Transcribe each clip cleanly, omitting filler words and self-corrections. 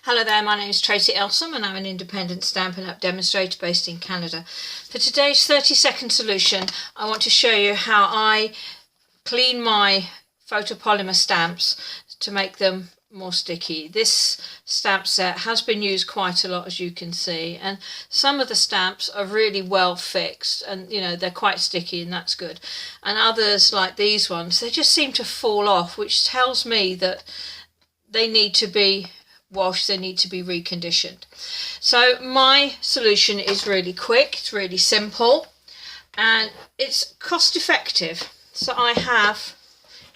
Hello there, my name is Tracy Elsom and I'm an independent Stampin' Up! Demonstrator based in Canada. For today's 30-second solution, I want to show you how I clean my photopolymer stamps to make them more sticky. This stamp set has been used quite a lot, as you can see, and some of the stamps are really well fixed and they're quite sticky, and that's good. And others, like these ones, they just seem to fall off, which tells me that they need to be washed, they need to be reconditioned. So my solution is really quick, it's really simple, and it's cost effective. So I have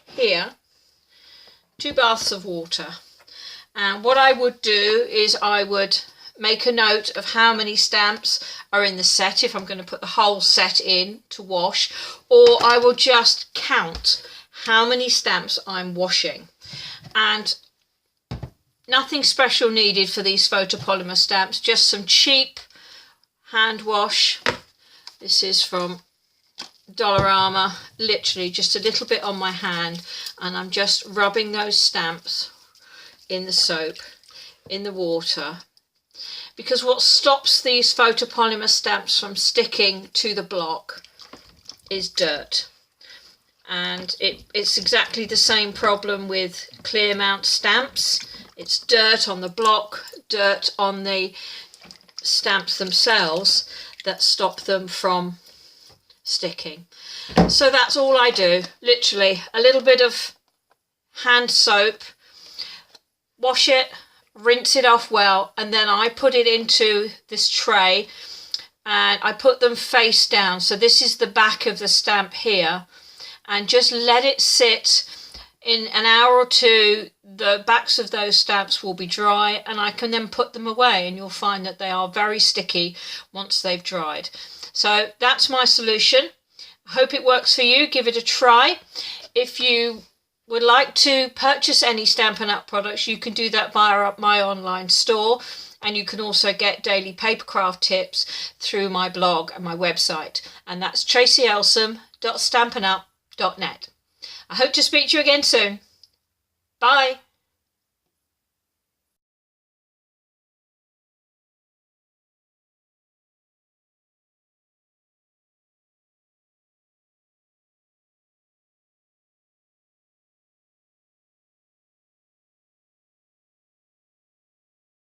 here 2 baths of water, and what I would do is I would make a note of how many stamps are in the set if I'm going to put the whole set in to wash, or I will just count how many stamps I'm washing. And nothing special needed for these photopolymer stamps, just some cheap hand wash. This is from Dollarama, literally just a little bit on my hand, and I'm just rubbing those stamps in the soap, in the water, because what stops these photopolymer stamps from sticking to the block is dirt. And it's exactly the same problem with clear mount stamps. It's dirt on the block, dirt on the stamps themselves that stop them from sticking. So that's all I do, literally a little bit of hand soap, wash it, rinse it off well, and then I put it into this tray and I put them face down. So this is the back of the stamp here, and just let it sit. In an hour or two, the backs of those stamps will be dry, and I can then put them away, and you'll find that they are very sticky once they've dried. So that's my solution. I hope it works for you. Give it a try. If you would like to purchase any Stampin' Up! Products, you can do that via my online store, and you can also get daily papercraft tips through my blog and my website, and that's tracyelsom.stampinup.net. I hope to speak to you again soon. Bye.